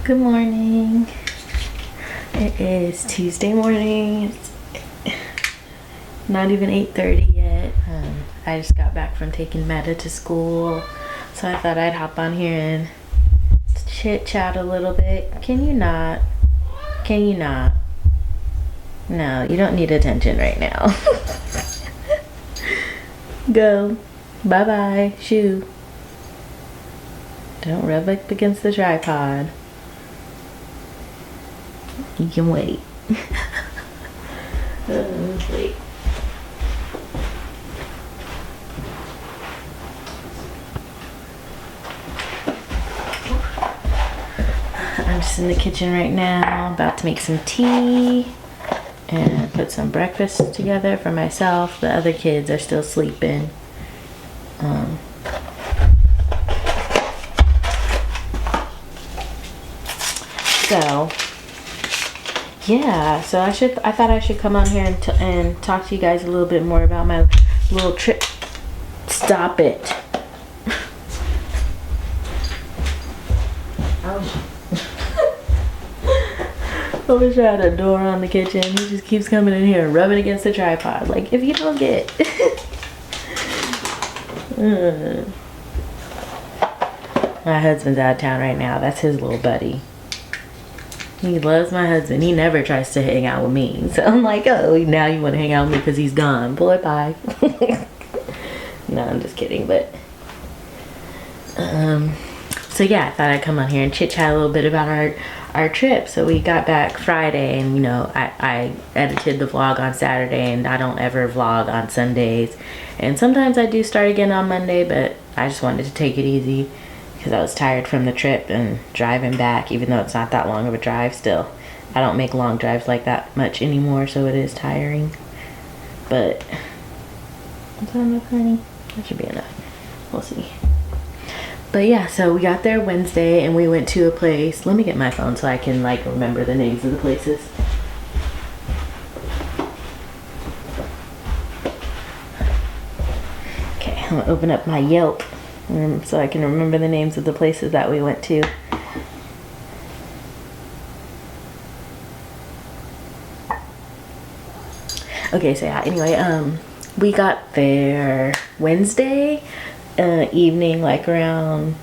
Good morning. It is Tuesday morning. It's not even 8:30 yet. I just got back from taking Meta to school, so I thought I'd hop on here and chit chat a little bit. Can you not? Can you not? No, you don't need attention right now. Go. Bye bye. Shoo. Don't rub up against the tripod. You can wait. Let's wait. I'm just in the kitchen right now, about to make some tea and put some breakfast together for myself. The other kids are still sleeping. So yeah, so I thought I should come on here and talk to you guys a little bit more about my little trip. Stop it. I wish I had a door on the kitchen. He just keeps coming in here and rubbing against the tripod. Like, if you don't get My husband's out of town right now. That's his little buddy. He loves my husband. He never tries to hang out with me. So I'm like, oh, now you want to hang out with me because he's gone. Boy, bye. No, I'm just kidding. But, so yeah, I thought I'd come on here and chit-chat a little bit about our trip. So we got back Friday, and, you know, I edited the vlog on Saturday, and I don't ever vlog on Sundays. And sometimes I do start again on Monday, but I just wanted to take it easy, because I was tired from the trip and driving back, even though it's not that long of a drive still. I don't make long drives like that much anymore, so it is tiring. But, is that enough, honey? That should be enough. We'll see. But yeah, so we got there Wednesday and we went to a place. Let me get my phone so I can like remember the names of the places. Okay, I'm gonna open up my Yelp so I can remember the names of the places that we went to. Okay, so yeah, anyway, we got there Wednesday evening, like around,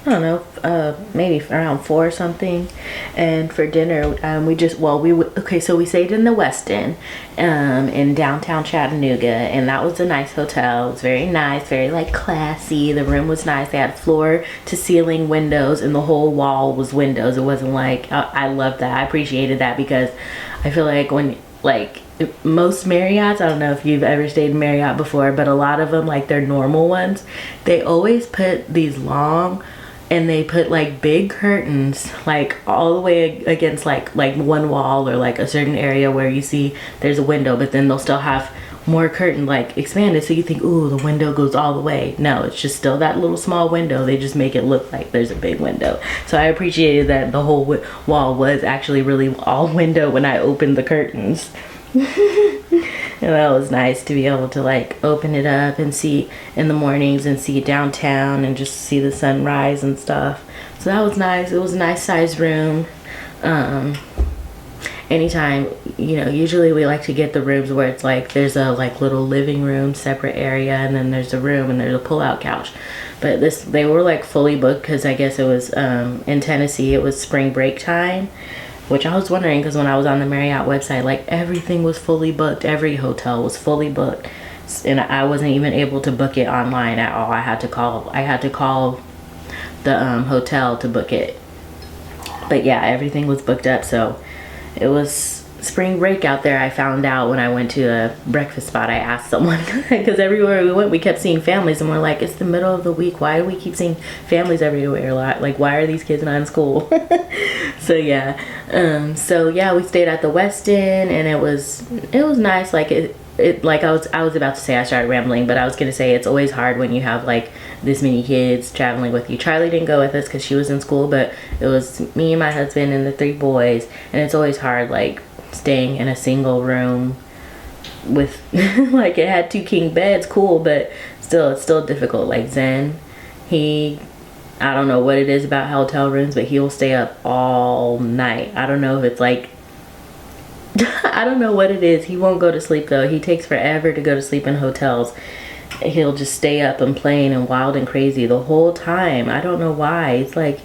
I don't know, maybe around 4 or something. And for dinner, so we stayed in the Westin in downtown Chattanooga, and that was a nice hotel. It was very nice, very like classy. The room was nice. They had floor to ceiling windows, and the whole wall was windows. It wasn't like, I loved that. I appreciated that, because I feel like when, like, most Marriotts, I don't know if you've ever stayed in Marriott before, but a lot of them, like their normal ones, they always put these long, and they put like big curtains like all the way against like one wall, or like a certain area where you see there's a window, but then they'll still have more curtain like expanded, so you think, ooh, the window goes all the way. No, it's just still that little small window. They just make it look like there's a big window. So I appreciated that the whole wall was actually really all window when I opened the curtains. And that was nice to be able to like open it up and see in the mornings and see downtown and just see the sunrise and stuff. So that was nice. It was a nice sized room. Anytime, you know, usually we like to get the rooms where it's like there's a like little living room separate area, and then there's a room and there's a pull-out couch. But they were like fully booked, because I guess it was in Tennessee, it was spring break time. Which I was wondering, because when I was on the Marriott website, like everything was fully booked. Every hotel was fully booked, and I wasn't even able to book it online at all. I had to call the hotel to book it. But yeah, everything was booked up. So it was spring break out there. I found out when I went to a breakfast spot. I asked someone, because everywhere we went we kept seeing families, and we're like, it's the middle of the week, why do we keep seeing families everywhere? Like, why are these kids not in school? So yeah, we stayed at the Westin, and it was nice. Like I was about to say, I started rambling, but I was gonna say it's always hard when you have like this many kids traveling with you. Charlie didn't go with us because she was in school, but it was me and my husband and the 3 boys, and it's always hard like staying in a single room with like, it had 2 king beds, cool, but still, it's still difficult. Like Zen, he I don't know what it is about hotel rooms, but he'll stay up all night. I don't know if it's like, I don't know what it is. He won't go to sleep though. He takes forever to go to sleep in hotels. He'll just stay up and playing and wild and crazy the whole time. I don't know why. It's like,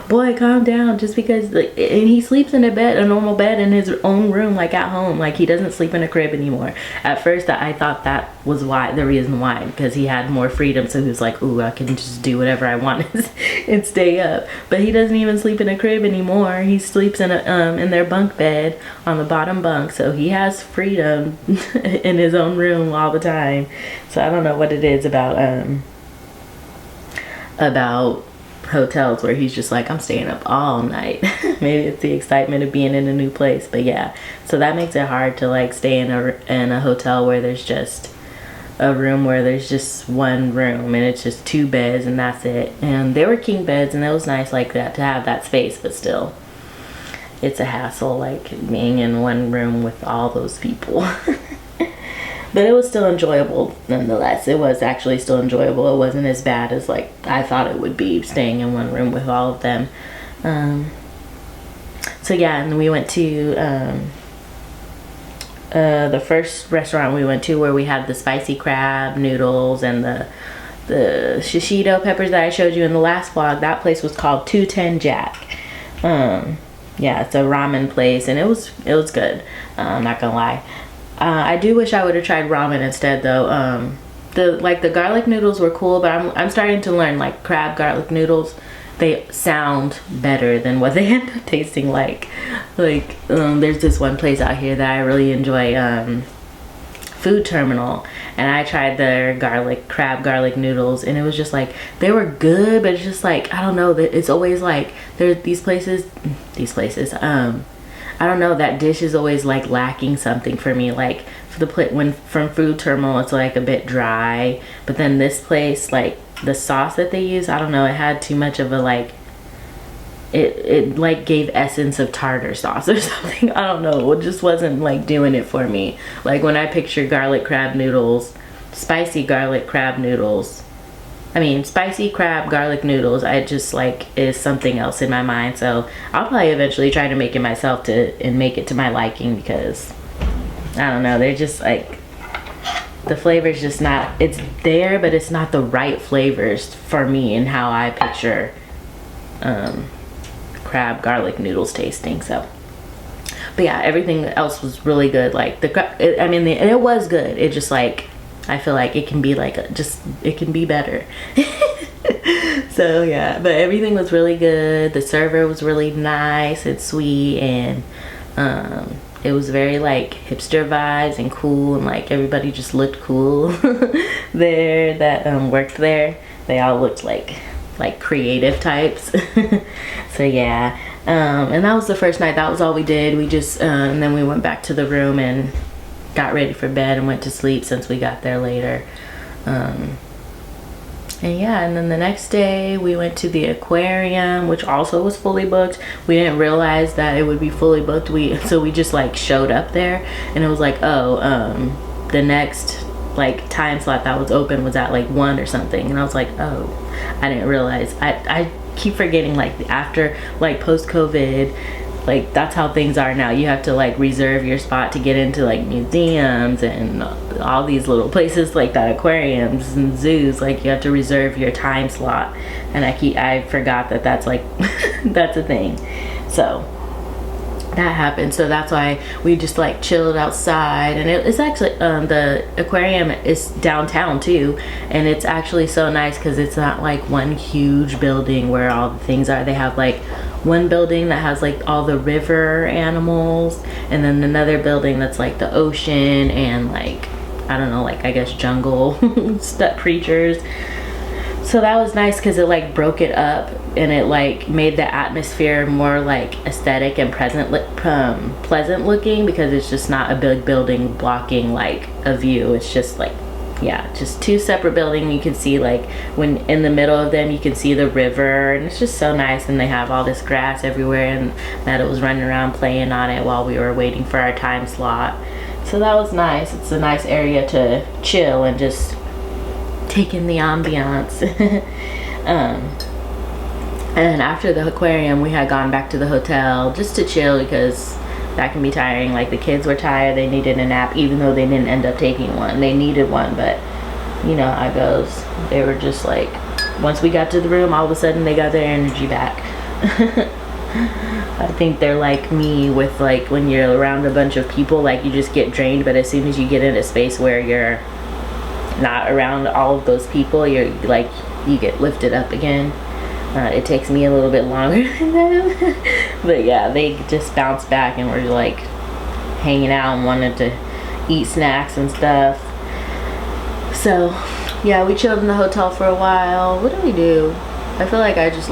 boy, calm down. Just because, like, and he sleeps in a normal bed in his own room, like at home. Like, he doesn't sleep in a crib anymore. At first, I thought that was the reason why, because he had more freedom. So he was like, ooh, I can just do whatever I want and stay up. But he doesn't even sleep in a crib anymore. He sleeps in in their bunk bed on the bottom bunk. So he has freedom in his own room all the time. So I don't know what it is about hotels where he's just like, I'm staying up all night. Maybe it's the excitement of being in a new place, but yeah. So that makes it hard to like stay in a hotel where there's just a room where there's just one room and it's just 2 beds and that's it. And they were king beds and it was nice like that to have that space, but still it's a hassle like being in one room with all those people. But it was still enjoyable nonetheless. It was actually still enjoyable. It wasn't as bad as like I thought it would be staying in one room with all of them. So yeah, and we went to the first restaurant we went to where we had the spicy crab noodles and the shishito peppers that I showed you in the last vlog. That place was called 210 Jack. Yeah, it's a ramen place and it was good. I'm not gonna lie. I do wish I would have tried ramen instead though. The garlic noodles were cool, but I'm starting to learn like crab garlic noodles, they sound better than what they end up tasting like. There's this one place out here that I really enjoy, Food Terminal, and I tried their crab garlic noodles and it was just like, they were good, but it's just like, I don't know, that it's always like there's these places I don't know, that dish is always like lacking something for me. Like for the from Food Terminal, it's like a bit dry, but then this place, like the sauce that they use, I don't know, it had too much of a like, it like gave essence of tartar sauce or something. I don't know, it just wasn't like doing it for me. Like when I picture spicy crab garlic noodles, I just like is something else in my mind. So I'll probably eventually try to make it myself and make it to my liking, because I don't know, they're just like, the flavor's just not, it's there, but it's not the right flavors for me and how I picture crab garlic noodles tasting. So, but yeah, everything else was really good. Like it was good. It just like, I feel like it can be like it can be better. So yeah, but everything was really good. The server was really nice and sweet, and it was very like hipster vibes and cool, and like everybody just looked cool there that worked there. They all looked like creative types. So yeah, and that was the first night. That was all we did. We just and then we went back to the room and got ready for bed and went to sleep since we got there later. And yeah, and then the next day we went to the aquarium, which also was fully booked. We didn't realize that it would be fully booked. So we just like showed up there and it was like, oh, the next like time slot that was open was at like 1 or something, and I was like, oh, I didn't realize. I keep forgetting, like after like post-COVID, like that's how things are now. You have to like reserve your spot to get into like museums and all these little places like that, aquariums and zoos. Like you have to reserve your time slot, and I forgot that that's like that's a thing. So that happened. So that's why we just like chilled outside, and it's actually the aquarium is downtown too, and it's actually so nice because it's not like one huge building where all the things are. They have like one building that has like all the river animals, and then another building that's like the ocean and like, I don't know, like I guess jungle creatures. So that was nice because it like broke it up, and it like made the atmosphere more like aesthetic and pleasant looking, because it's just not a big building blocking like a view. It's just like, yeah, just 2 separate buildings. You can see like when in the middle of them you can see the river, and it's just so nice. And they have all this grass everywhere, and Meta was running around playing on it while we were waiting for our time slot. So that was nice. It's a nice area to chill and just take in the ambiance. And after the aquarium, we had gone back to the hotel just to chill because that can be tiring. Like the kids were tired, they needed a nap, even though they didn't end up taking one. They needed one, but you know how it goes. They were just like, once we got to the room, all of a sudden they got their energy back. I think they're like me with like when you're around a bunch of people, like you just get drained, but as soon as you get in a space where you're not around all of those people, you're like, you get lifted up again. It takes me a little bit longer than them. But yeah, they just bounced back and were like hanging out and wanted to eat snacks and stuff. So yeah, we chilled in the hotel for a while. What did we do? I feel like I just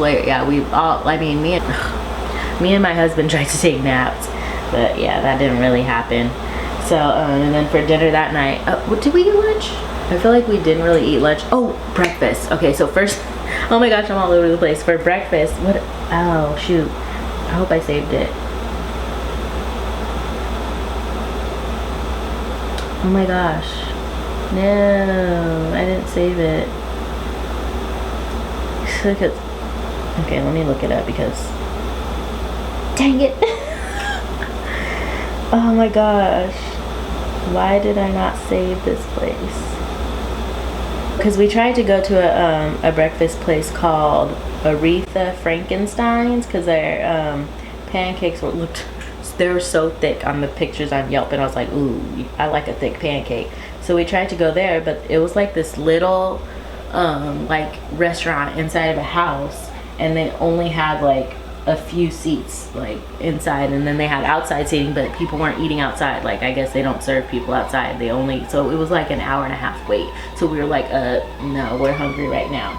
me and my husband tried to take naps, but yeah, that didn't really happen. So and then for dinner that night, what did we eat lunch? I feel like we didn't really eat lunch. Oh, breakfast. Okay, so first, oh my gosh, I'm all over the place. For breakfast, oh shoot, I hope I saved it. Oh my gosh, no, I didn't save it. Okay, let me look it up because, dang it. Oh my gosh, why did I not save this place? Because we tried to go to a breakfast place called Aretha Frankenstein's because their pancakes they were so thick on the pictures on Yelp, and I was like, ooh, I like a thick pancake. So we tried to go there, but it was like this little like restaurant inside of a house, and they only had like a few seats like inside, and then they had outside seating, but people weren't eating outside. Like I guess they don't serve people outside. So it was like an hour and a half wait. So we were like, no, we're hungry right now.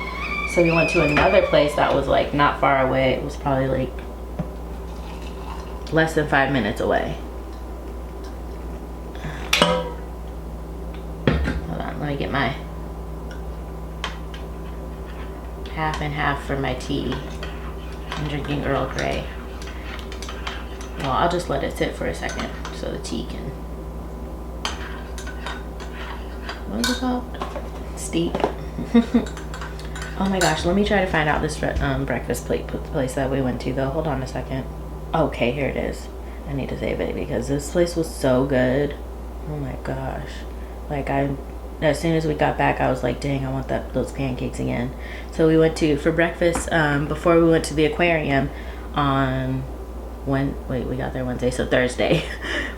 So we went to another place that was like not far away. It was probably like less than 5 minutes away. Hold on, let me get my half and half for my tea. I'm drinking Earl Grey. Well, I'll just let it sit for a second so the tea can, what is it called? Steep. Oh my gosh, let me try to find out this breakfast place that we went to though. Hold on a second. Okay, here it is. I need to save it because this place was so good. Oh my gosh. Like as soon as we got back, I was like, dang, I want those pancakes again. So we went for breakfast, before we went to the aquarium on we got there Wednesday, so Thursday.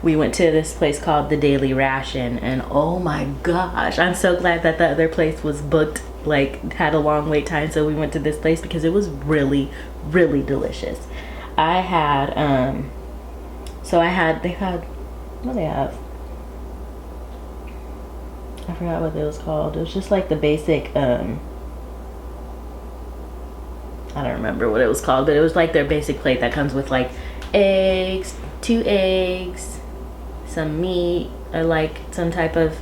We went to this place called the Daily Ration, and oh my gosh, I'm so glad that the other place was booked, like had a long wait time. So we went to this place because it was really, really delicious. They had, what do they have? I forgot what it was called. It was just like the basic, I don't remember what it was called, but it was like their basic plate that comes with like eggs, 2 eggs, some meat, or like some type of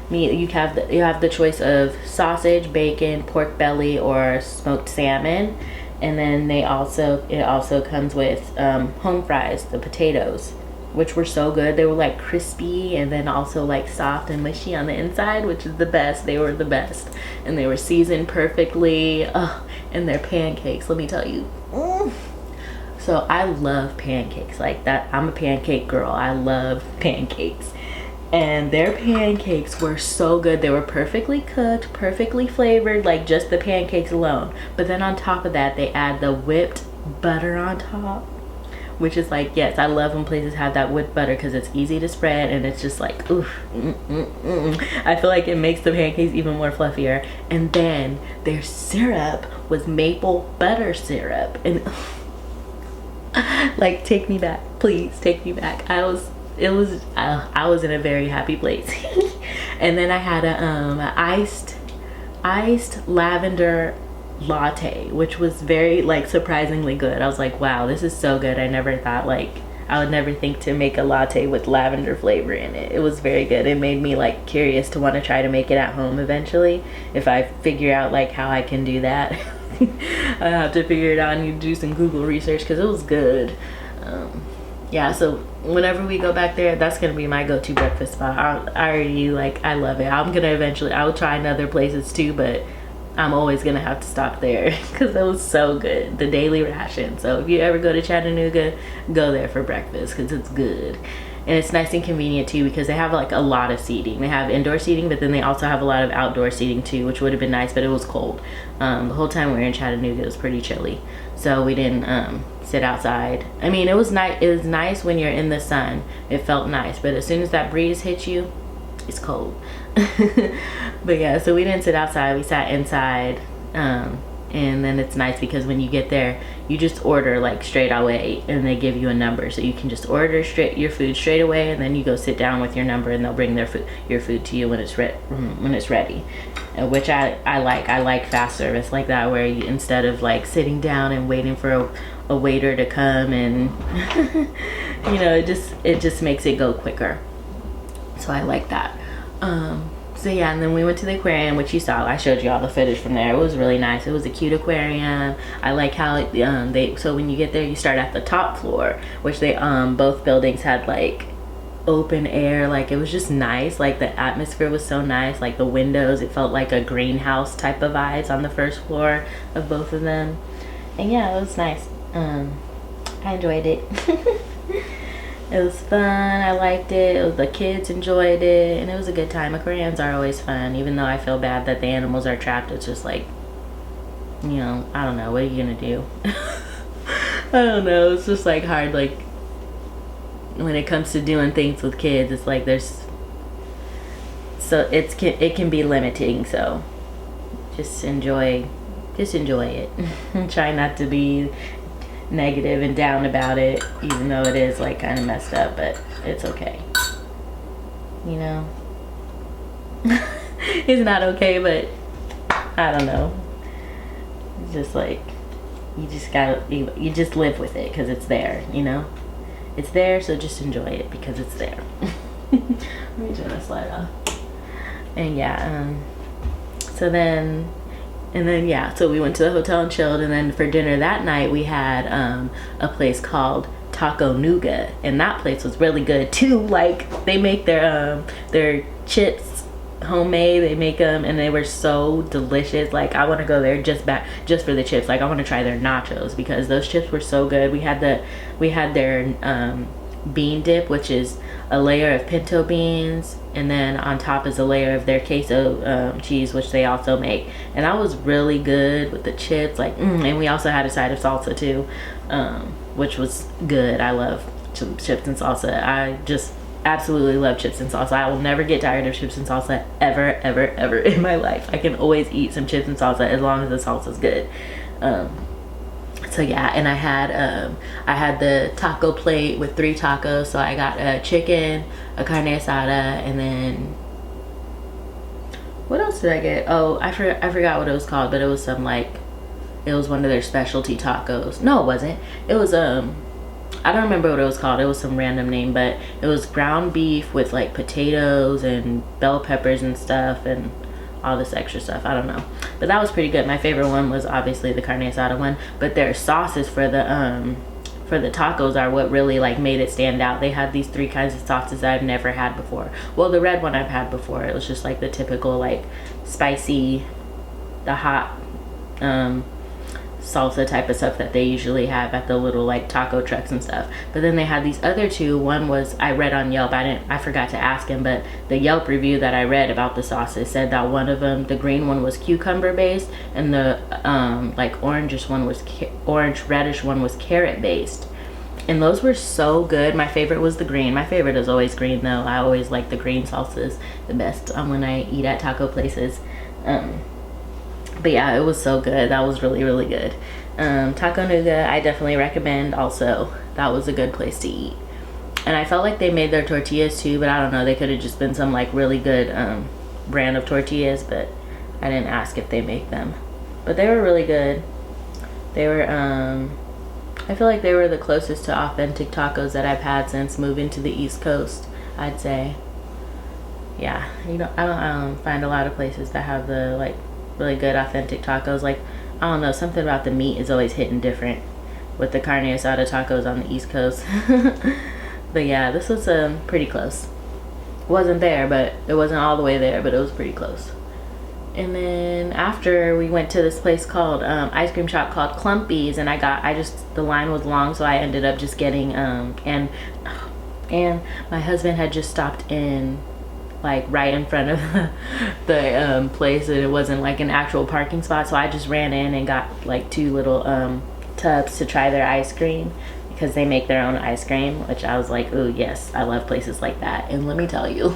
meat. You have the choice of sausage, bacon, pork belly, or smoked salmon. And then it also comes with home fries, the potatoes, which were so good. They were like crispy and then also like soft and mushy on the inside, which is the best. They were the best, and they were seasoned perfectly. And their pancakes, let me tell you. So I love pancakes like that. I'm a pancake girl. I love pancakes, and their pancakes were so good. They were perfectly cooked, perfectly flavored, like just the pancakes alone. But then on top of that, they add the whipped butter on top, which is like, yes, I love when places have that whipped butter because it's easy to spread and it's just like, oof. I feel like it makes the pancakes even more fluffier. And then their syrup was maple butter syrup, and like, take me back, please take me back. I was in a very happy place. And then I had a iced lavender latte, which was very like surprisingly good. I was like, wow, this is so good. I never thought, like, I would never think to make a latte with lavender flavor in it. It was very good. It made me like curious to want to try to make it at home eventually, if I figure out like how I can do that. I have to figure it out. I need to do some Google research because it was good. Yeah, so whenever we go back there, that's gonna be my go-to breakfast spot. I already, like, I love it. I will try in other places too, but I'm always gonna have to stop there because it was so good. The daily ration. So if you ever go to Chattanooga, go there for breakfast because it's good. And it's nice and convenient too because they have like a lot of seating. They have indoor seating, but then they also have a lot of outdoor seating too, which would have been nice, but it was cold. The whole time we were in Chattanooga, it was pretty chilly. So we didn't sit outside. I mean, it was nice. It was nice when you're in the sun. It felt nice, but as soon as that breeze hits you, it's cold. But yeah, so we didn't sit outside. We sat inside. And then it's nice because when you get there, you just order like straight away and they give you a number. So you can just order your food straight away, and then you go sit down with your number and they'll bring your food to you when it's ready. Which I like. I like fast service like that, where you, instead of like sitting down and waiting for a waiter to come and you know, it just makes it go quicker. So I like that. So yeah, and then we went to the aquarium, which you saw. I showed you all the footage from there. It was really nice. It was a cute aquarium. I like how so when you get there, you start at the top floor, which they both buildings had like open air. Like it was just nice. Like the atmosphere was so nice. Like the windows, it felt like a greenhouse type of vibes on the first floor of both of them. And yeah, it was nice. I enjoyed it. It was fun. I liked it. The kids enjoyed it, and it was a good time. Aquariums are always fun, even though I feel bad that the animals are trapped. It's just like, you know, I don't know. What are you gonna do? I don't know. It's just like hard. Like when it comes to doing things with kids, it's like it can be limiting. So just enjoy it. Try not to be negative and down about it, even though it is like kind of messed up, but it's okay, you know. It's not okay, but I don't know, it's just like you just live with it because it's there, you know. It's there, so just enjoy it because it's there. Let me turn this light off. And yeah, so we went to the hotel and chilled, and then for dinner that night we had a place called Taco Nougat, and that place was really good too. Like they make their chips homemade. They make them and they were so delicious. Like I want to go there just for the chips. Like I want to try their nachos because those chips were so good. We had their bean dip, which is a layer of pinto beans, and then on top is a layer of their queso cheese, which they also make, and that was really good with the chips. Like and we also had a side of salsa too, which was good. I love chips and salsa. I just absolutely love chips and salsa. I will never get tired of chips and salsa ever in my life. I can always eat some chips and salsa as long as the salsa's good. So yeah, and I had the taco plate with 3 tacos. So I got a chicken, a carne asada, and then what else did I get? Oh, I forgot what it was called, but it was some like, it was one of their specialty tacos. No, it wasn't. It was I don't remember what it was called. It was some random name, but it was ground beef with like potatoes and bell peppers and stuff and all this extra stuff. I don't know, but that was pretty good. My favorite one was obviously the carne asada one, but their sauces for the tacos are what really like made it stand out. They had these 3 kinds of sauces that I've never had before. Well, the red one I've had before. It was just like the typical like spicy, the hot salsa type of stuff that they usually have at the little like taco trucks and stuff. But then they had these other 2. One was, I read on Yelp, I forgot to ask him, but the Yelp review that I read about the sauces said that one of them, the green one, was cucumber based, and the like orange reddish one was carrot based. And those were so good. My favorite was the green. My favorite is always green though. I always like the green salsas the best when I eat at taco places. But yeah, it was so good. That was really good. Taco Nougat, I definitely recommend also. That was a good place to eat. And I felt like they made their tortillas too, but I don't know. They could have just been some like really good brand of tortillas, but I didn't ask if they make them. But they were really good. They were, I feel like they were the closest to authentic tacos that I've had since moving to the East Coast, I'd say. Yeah, I don't find a lot of places that have the like really good authentic tacos. Like I don't know, something about the meat is always hitting different with the carne asada tacos on the East Coast. But yeah, this was pretty close. Wasn't there, but it wasn't all the way there, but it was pretty close. And then after, we went to this place called ice cream shop called Clumpies, and the line was long, so I ended up just getting and my husband had just stopped in like right in front of the place, and it wasn't like an actual parking spot, so I just ran in and got like 2 little tubs to try their ice cream, because they make their own ice cream, which I was like, oh yes, I love places like that. And let me tell you,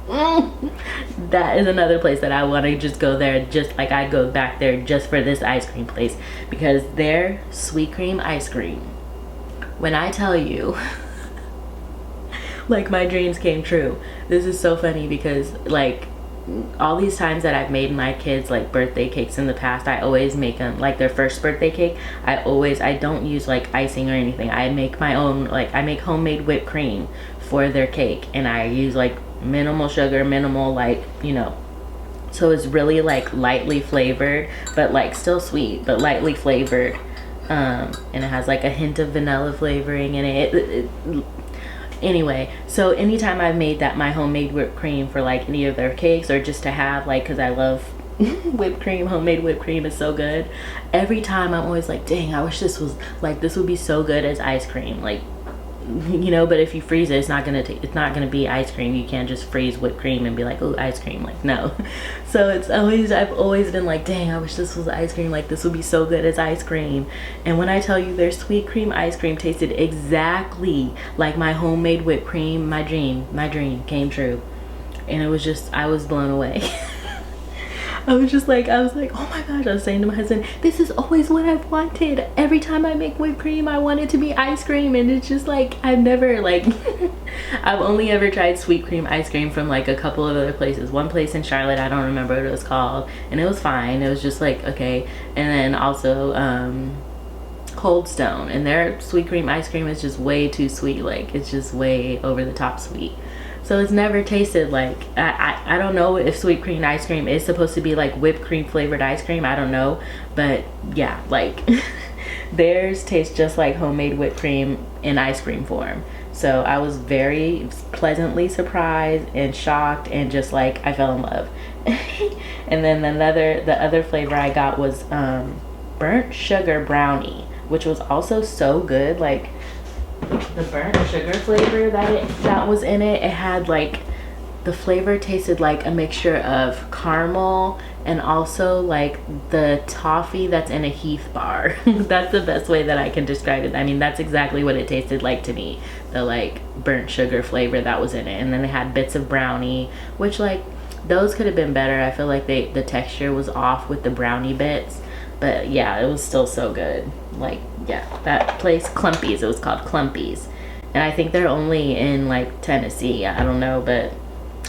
that is another place that I want to just go there, just like I'd go back there just for this ice cream place, because their sweet cream ice cream, when I tell you, like my dreams came true. This is so funny because like all these times that I've made my kids like birthday cakes in the past, I always make them like their first birthday cake. I don't use like icing or anything. I make my own, like I make homemade whipped cream for their cake, and I use like minimal sugar, minimal like, you know, so it's really like lightly flavored, but like still sweet, but lightly flavored, and it has like a hint of vanilla flavoring in it. Anyway, so anytime I've made that my homemade whipped cream for like any of their cakes, or just to have like, because I love whipped cream, homemade whipped cream is so good. Every time I'm always like, dang, I wish this was like, this would be so good as ice cream, like, you know, but if you freeze it, it's not gonna be ice cream. You can't just freeze whipped cream and be like, oh, ice cream, like no. So I've always been like, dang, I wish this was ice cream, like this would be so good as ice cream. And when I tell you their sweet cream ice cream tasted exactly like my homemade whipped cream, my dream came true. And it was just, I was blown away. I was like, oh my gosh, I was saying to my husband, this is always what I've wanted. Every time I make whipped cream, I want it to be ice cream. And it's just like, I've never like, I've only ever tried sweet cream ice cream from like a couple of other places. One place in Charlotte, I don't remember what it was called, and it was fine. It was just like, okay. And then also Cold Stone, and their sweet cream ice cream is just way too sweet. Like it's just way over the top sweet. So it's never tasted like, I don't know if sweet cream ice cream is supposed to be like whipped cream flavored ice cream. I don't know. But yeah, like theirs tastes just like homemade whipped cream in ice cream form. So I was very pleasantly surprised and shocked, and just like I fell in love. And then the other flavor I got was burnt sugar brownie, which was also so good. Like the burnt sugar flavor that was in it, it had like, the flavor tasted like a mixture of caramel and also like the toffee that's in a Heath bar. That's the best way that I can describe it. I mean, that's exactly what it tasted like to me, the like burnt sugar flavor that was in it. And then it had bits of brownie, which like those could have been better. I feel like the texture was off with the brownie bits, but yeah, it was still so good. Like, yeah, that place, Clumpies, it was called Clumpies, and I think they're only in like Tennessee. I don't know, but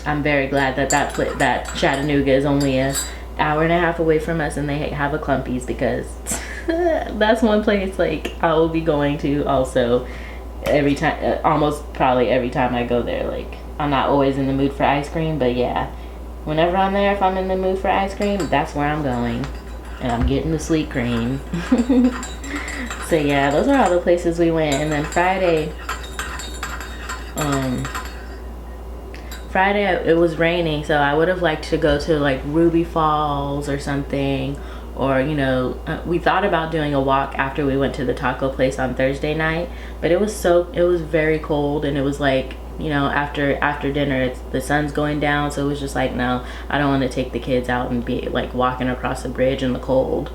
I'm very glad that Chattanooga is only an hour and a half away from us, and they have a Clumpies, because that's one place like I will be going to also every time, almost probably every time I go there. Like, I'm not always in the mood for ice cream, but yeah, whenever I'm there, if I'm in the mood for ice cream, that's where I'm going, and I'm getting the sweet cream. So yeah, those are all the places we went. And then Friday it was raining, so I would have liked to go to like Ruby Falls or something, or you know, we thought about doing a walk after we went to the taco place on Thursday night, but it was very cold, and it was like, you know, after dinner, the sun's going down, so it was just like, no, I don't want to take the kids out and be like walking across a bridge in the cold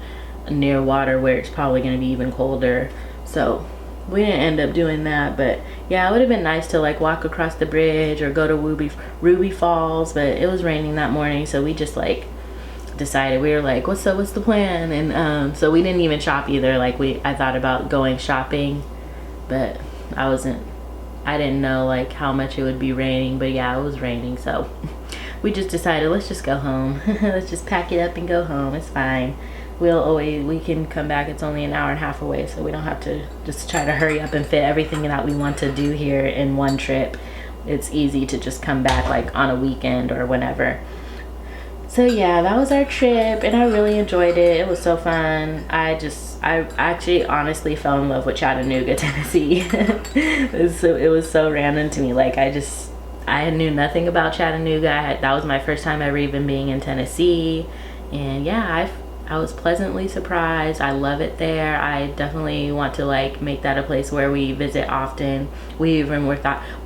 near water where it's probably going to be even colder. So we didn't end up doing that, but yeah, it would have been nice to like walk across the bridge or go to Ruby Falls, but it was raining that morning, so we just like decided, we were like, what's the plan? And so we didn't even shop either. Like I thought about going shopping, but I didn't know like how much it would be raining, but yeah, it was raining, so we just decided, let's just go home. Let's just pack it up and go home. It's fine. We can come back. It's only an hour and a half away, so we don't have to just try to hurry up and fit everything that we want to do here in one trip. It's easy to just come back like on a weekend or whenever. So yeah, that was our trip, and I really enjoyed it. It was so fun. I actually honestly fell in love with Chattanooga, Tennessee. It was so random to me. Like I knew nothing about Chattanooga. That was my first time ever even being in Tennessee. And yeah, I was pleasantly surprised. I love it there. I definitely want to like make that a place where we visit often. We even we're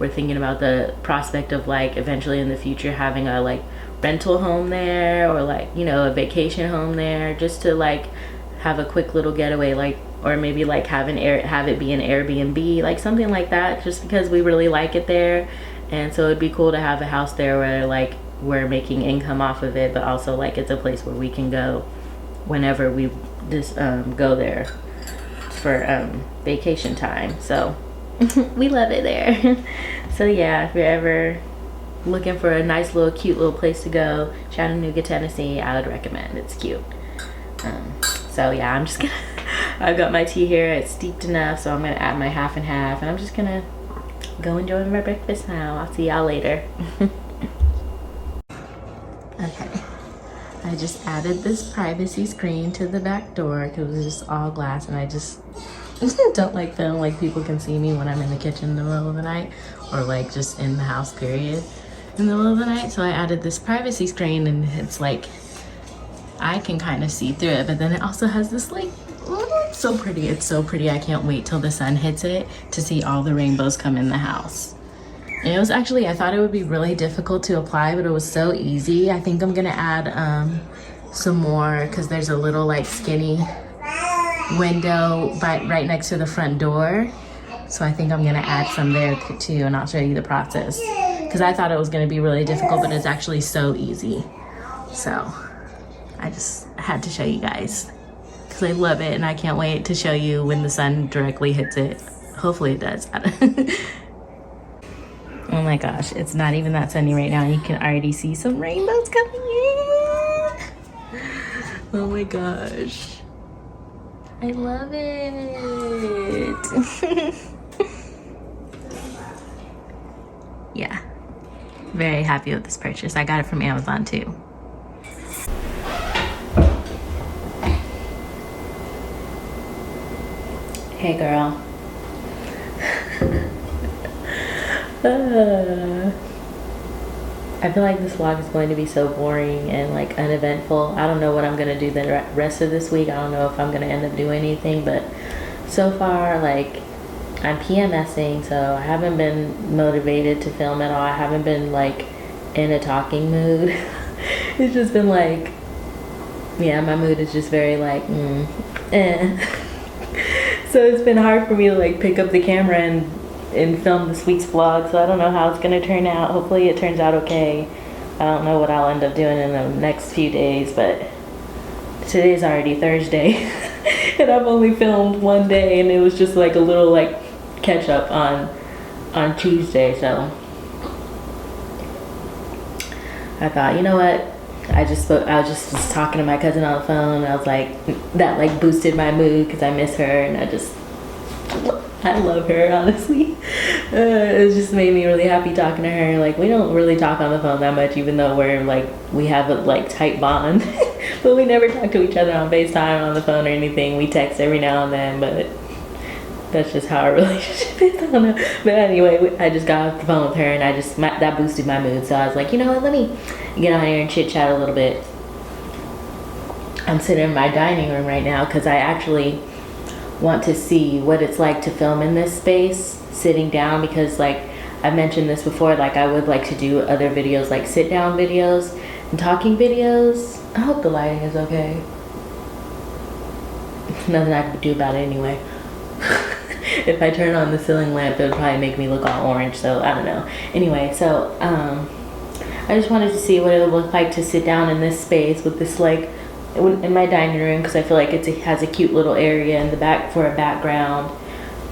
thinking about the prospect of like eventually in the future having a like rental home there, or like, you know, a vacation home there, just to like have a quick little getaway, like, or maybe like have it be an Airbnb, like something like that, just because we really like it there. And so it'd be cool to have a house there where like we're making income off of it, but also like it's a place where we can go whenever we just go there for vacation time. So we love it there. So yeah, if you're ever looking for a nice little cute little place to go, Chattanooga, Tennessee, I would recommend. It's cute. So yeah, I'm just gonna I've got my tea here, it's steeped enough, so I'm gonna add my half and half, and I'm just gonna go enjoy my breakfast now. I'll see y'all later. Okay, I just added this privacy screen to the back door because it was just all glass, and I just don't like feeling like people can see me when I'm in the kitchen in the middle of the night, or like just in the house period in the middle of the night. So I added this privacy screen, and it's like I can kind of see through it, but then it also has this like, so pretty. It's so pretty. I can't wait till the sun hits it to see all the rainbows come in the house. And it was actually, I thought it would be really difficult to apply, but it was so easy. I think I'm gonna add some more, because there's a little like skinny window right next to the front door. So I think I'm gonna add some there too, and I'll show you the process. Because I thought it was gonna be really difficult, but it's actually so easy. So I just had to show you guys, because I love it, and I can't wait to show you when the sun directly hits it. Hopefully it does. Oh my gosh, it's not even that sunny right now. You can already see some rainbows coming in. Oh my gosh. I love it. Yeah, very happy with this purchase. I got it from Amazon too. Hey girl. I feel like this vlog is going to be so boring and like uneventful. I don't know what I'm gonna do the rest of this week. I don't know if I'm gonna end up doing anything, but so far, like, I'm PMSing, so I haven't been motivated to film at all. I haven't been like in a talking mood. It's just been like, yeah, my mood is just very like, So it's been hard for me to like pick up the camera and film this week's vlog, so I don't know how it's gonna turn out. Hopefully it turns out okay. I don't know what I'll end up doing in the next few days, but today's already Thursday and I've only filmed one day, and it was just like a little like catch up on Tuesday. So I thought, you know what, I was talking to my cousin on the phone, and I was like, that like boosted my mood because I miss her, and I love her, honestly. It just made me really happy talking to her. Like, we don't really talk on the phone that much, even though we have a like tight bond. But we never talk to each other on FaceTime or on the phone or anything. We text every now and then, but that's just how our relationship is. I don't know. But anyway, I just got off the phone with her, and that boosted my mood. So I was like, you know what, let me get on here and chit chat a little bit. I'm sitting in my dining room right now because I actually want to see what it's like to film in this space sitting down, because like I've mentioned this before, like I would like to do other videos, like sit down videos and talking videos. I hope the lighting is okay. Nothing I can do about it anyway. If I turn on the ceiling lamp, it would probably make me look all orange, so I don't know. Anyway, so I just wanted to see what it would look like to sit down in this space with this like in my dining room, because I feel like it has a cute little area in the back for a background.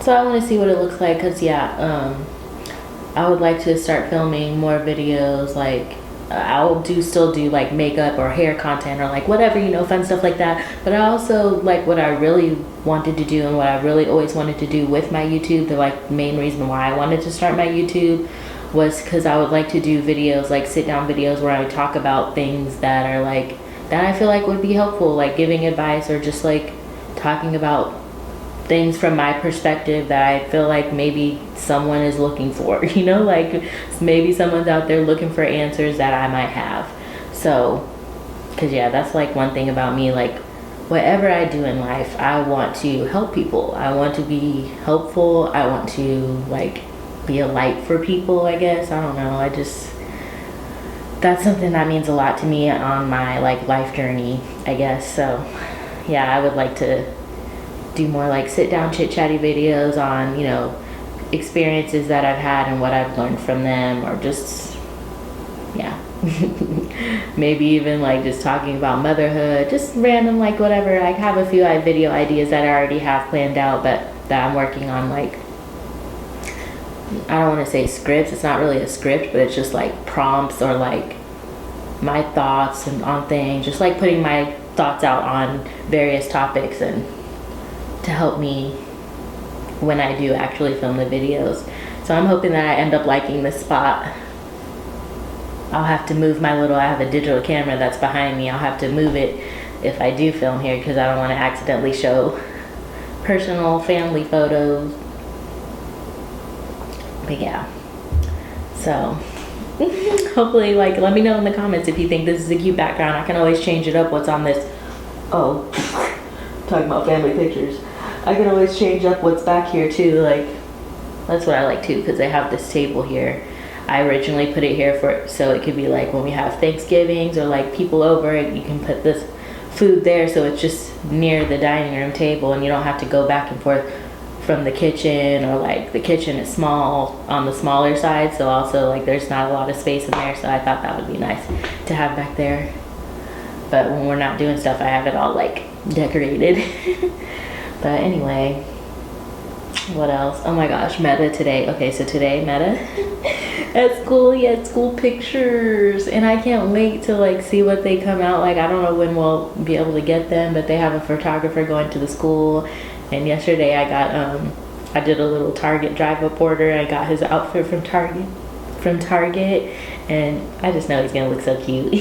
So I want to see what it looks like, because yeah, I would like to start filming more videos. Like I'll still do like makeup or hair content or like whatever, you know, fun stuff like that. But I also like what I really wanted to do and what I really always wanted to do with my YouTube. The like main reason why I wanted to start my YouTube was because I would like to do videos, like sit down videos where I talk about things that are like, that I feel like would be helpful, like giving advice or just like talking about things from my perspective that I feel like maybe someone is looking for, you know, like maybe someone's out there looking for answers that I might have. So Because yeah, that's like one thing about me, like whatever I do in life, I want to help people. I want to be helpful. I want to like be a light for people, I guess. I don't know. That's something that means a lot to me on my like life journey, I guess. So yeah, I would like to do more like sit down chit chatty videos on, you know, experiences that I've had and what I've learned from them, or just, yeah. Maybe even like just talking about motherhood, just random, like whatever. I have a few video ideas that I already have planned out, but that I'm working on. Like, I don't want to say scripts, it's not really a script, but it's just like prompts or like my thoughts and on things, just like putting my thoughts out on various topics and to help me when I do actually film the videos. So I'm hoping that I end up liking this spot. I'll have to move my I have a digital camera that's behind me. I'll have to move it if I do film here, because I don't want to accidentally show personal family photos. But yeah, so hopefully, like, let me know in the comments if you think this is a cute background. I can always change it up what's on this. Oh, talking about family pictures. I can always change up what's back here too. Like, that's what I like too, because they have this table here. I originally put it here so it could be like when we have Thanksgivings or like people over, you can put this food there, so it's just near the dining room table and you don't have to go back and forth from the kitchen, or like the kitchen is small on the smaller side, so also like there's not a lot of space in there, so I thought that would be nice to have back there. But when we're not doing stuff, I have it all like decorated. But anyway, what else? Oh my gosh, Meta today. Okay, so today Meta at school, he had school pictures, and I can't wait to like see what they come out like. I don't know when we'll be able to get them, but they have a photographer going to the school. And yesterday I got I did a little Target drive-up order. I got his outfit from Target, and I just know he's gonna look so cute.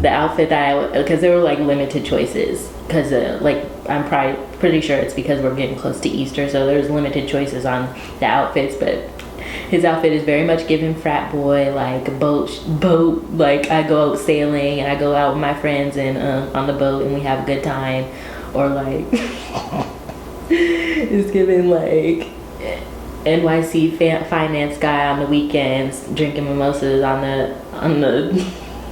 The outfit that because there were like limited choices, because like I'm probably pretty sure it's because we're getting close to Easter, so there's limited choices on the outfits. But his outfit is very much giving frat boy, like boat, like I go out sailing and I go out with my friends and on the boat and we have a good time, or like it's giving like NYC finance guy on the weekends drinking mimosas on the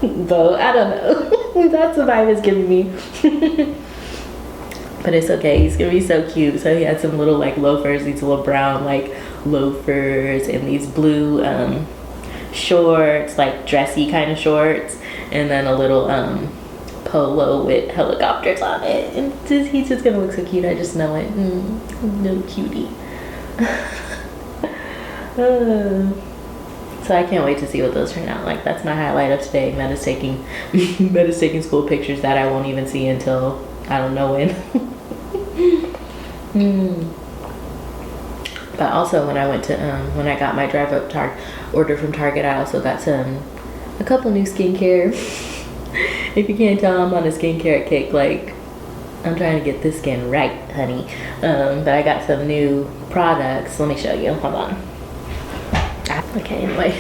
boat. I don't know. That's the vibe it's giving me. But it's okay, he's gonna be so cute. So he had some little like loafers, these little brown like loafers, and these blue shorts, like dressy kind of shorts, and then a little polo with helicopters on it. And he's just gonna look so cute, I just know it. Little cutie. So I can't wait to see what those turn out like. That's my highlight of today. Meta's taking school pictures that I won't even see until I don't know when. But also when I went to when I got my drive-up order from Target, I also got a couple new skincare. If you can't tell, I'm on a skincare kick. Like, I'm trying to get this skin right, honey. But I got some new products. Let me show you. Hold on. Okay, anyway.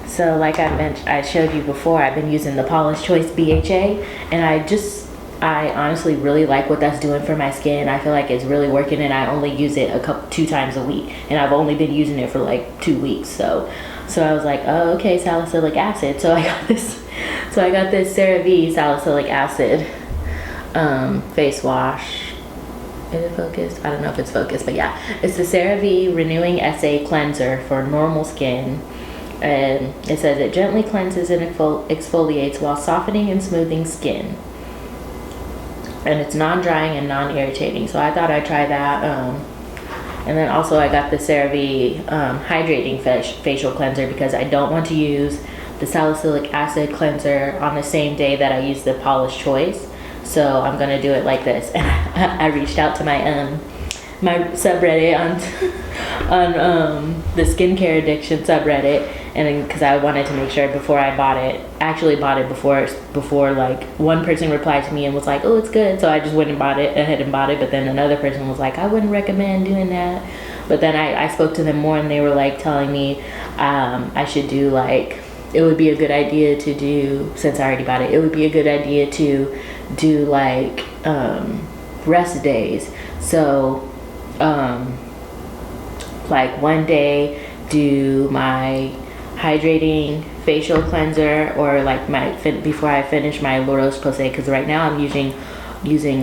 So like I showed you before, I've been using the Paula's Choice BHA, and I honestly really like what that's doing for my skin. I feel like it's really working, and I only use it 2 times a week, and I've only been using it for like 2 weeks. So I was like, oh, okay, salicylic acid. So I got this CeraVe salicylic acid face wash. Is it focused? I don't know if it's focused, but yeah, it's the CeraVe Renewing SA Cleanser for normal skin. And it says it gently cleanses and exfoliates while softening and smoothing skin. And it's non-drying and non-irritating. So I thought I'd try that. And then also I got the CeraVe Hydrating Facial Cleanser, because I don't want to use the salicylic acid cleanser on the same day that I use the Paula's Choice. So I'm gonna do it like this. And I reached out to my my subreddit on the skincare addiction subreddit, and because I wanted to make sure before I bought it. I actually bought it before like one person replied to me and was like, oh, it's good. So I just went and bought it, but then another person was like, I wouldn't recommend doing that. But then I spoke to them more, and they were like telling me I should do like, it would be a good idea to do, since I already bought it, it would be a good idea to do like rest days. So like one day do my hydrating facial cleanser, or like before I finish my La Roche-Posay, because right now I'm using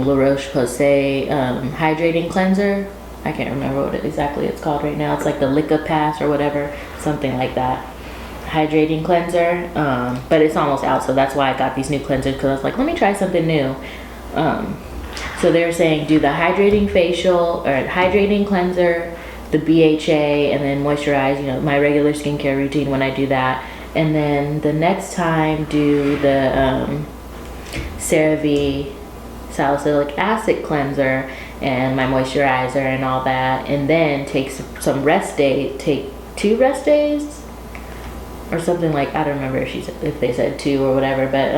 La Roche-Posay hydrating cleanser. I can't remember what exactly it's called right now. It's like the Lica-Pass or whatever, something like that. Hydrating cleanser, but it's almost out, so that's why I got these new cleansers, because I was like, let me try something new. So they're saying do the hydrating facial or hydrating cleanser, the BHA, and then moisturize, you know, my regular skincare routine when I do that. And then the next time do the CeraVe salicylic acid cleanser and my moisturizer and all that. And then take some rest day, take 2 rest days or something, like, I don't remember if they said 2 or whatever, but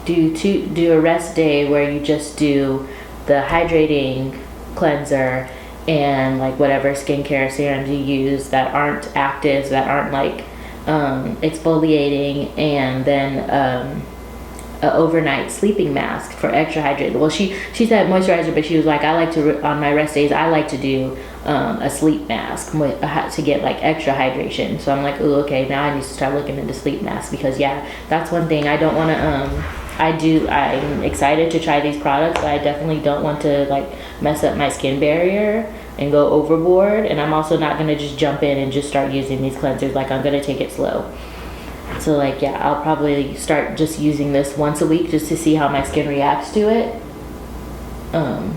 do a rest day where you just do the hydrating cleanser and like whatever skincare serums you use that aren't actives, that aren't like exfoliating, and then a overnight sleeping mask for extra hydrated. Well, she said moisturizer, but she was like, I like to, on my rest days, I like to do a sleep mask to get like extra hydration. So I'm like, oh, okay, now I need to start looking into sleep masks, because yeah, that's one thing I don't want to I'm excited to try these products, but I definitely don't want to like mess up my skin barrier and go overboard. And I'm also not going to just jump in and just start using these cleansers. Like, I'm going to take it slow. So like, yeah, I'll probably start just using this once a week just to see how my skin reacts to it. And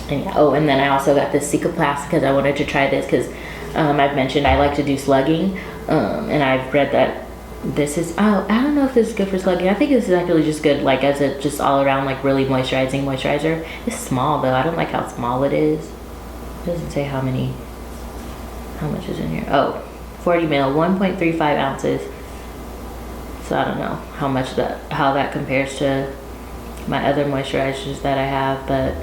yeah, oh, and then I also got this Cicaplast because I wanted to try this, because I've mentioned I like to do slugging, and I've read that this is, I don't know if this is good for slugging. I think this is actually just good like as a just all around like really moisturizing moisturizer. It's small though. I don't like how small it is. It doesn't say how much is in here. Oh, 40 ml, 1.35 ounces. So I don't know how that compares to my other moisturizers that I have, but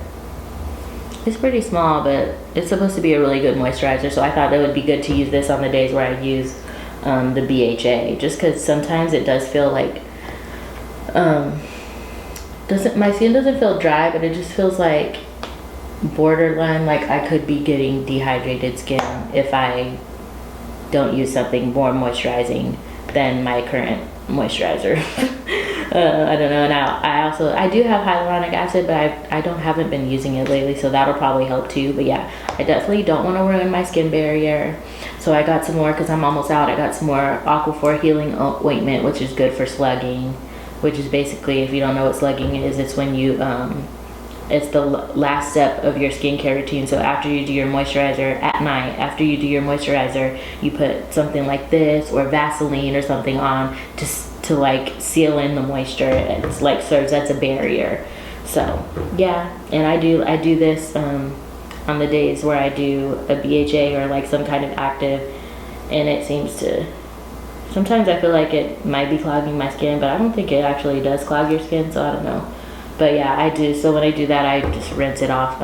it's pretty small, but it's supposed to be a really good moisturizer. So I thought it would be good to use this on the days where I use the BHA, just because sometimes it does feel like my skin doesn't feel dry, but it just feels like borderline like I could be getting dehydrated skin if I don't use something more moisturizing than my current moisturizer. I don't know. And I do have hyaluronic acid, but I haven't been using it lately, so that'll probably help too. But yeah, I definitely don't want to ruin my skin barrier. So I got some more, because I'm almost out, I got some more Aquaphor Healing Ointment, which is good for slugging, which is basically, if you don't know what slugging is, it's when you, it's the last step of your skincare routine. So after you do your moisturizer at night, after you do your moisturizer, you put something like this or Vaseline or something on to like seal in the moisture. It's like serves as a barrier. So yeah, and I do this on the days where I do a BHA or like some kind of active, and it seems to, sometimes I feel like it might be clogging my skin, but I don't think it actually does clog your skin, so I don't know. But yeah, I do. So when I do that, I just rinse it off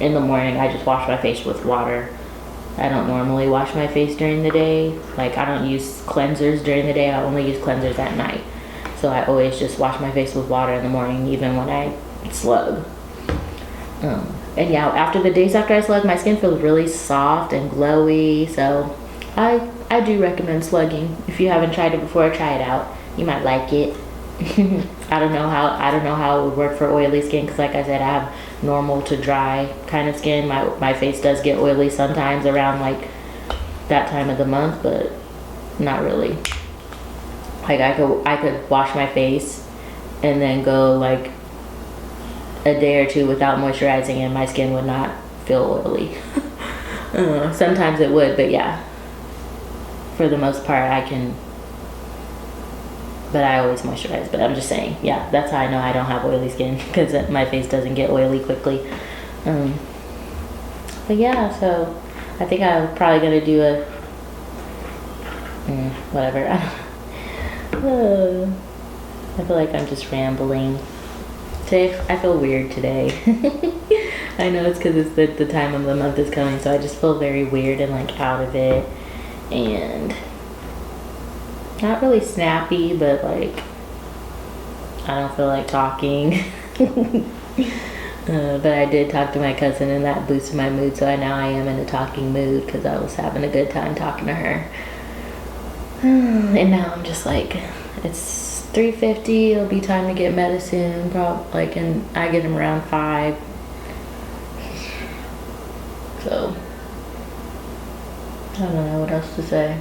in the morning. I just wash my face with water. I don't normally wash my face during the day. Like, I don't use cleansers during the day. I only use cleansers at night. So I always just wash my face with water in the morning, even when I slug. And yeah, after the days after I slug, my skin feels really soft and glowy. So I do recommend slugging. If you haven't tried it before, try it out. You might like it. I don't know how it would work for oily skin, because like I said, I have normal to dry kind of skin. My face does get oily sometimes around like that time of the month, but not really. Like I could wash my face and then go like a day or two without moisturizing, and my skin would not feel oily. Sometimes it would, but yeah, for the most part I can. But I always moisturize. But I'm just saying, yeah, that's how I know I don't have oily skin, because my face doesn't get oily quickly. But yeah, so I think I'm probably gonna do a whatever. I feel like I'm just rambling. Today, I feel weird today. I I know it's because it's the time of the month is coming, so I just feel very weird and like out of it. And not really snappy, but like I don't feel like talking. But I did talk to my cousin and that boosted my mood, so now I am in a talking mood because I was having a good time talking to her. And now I'm just like, it's 3:50, it'll be time to get medicine, and I get them around 5. So I don't know what else to say.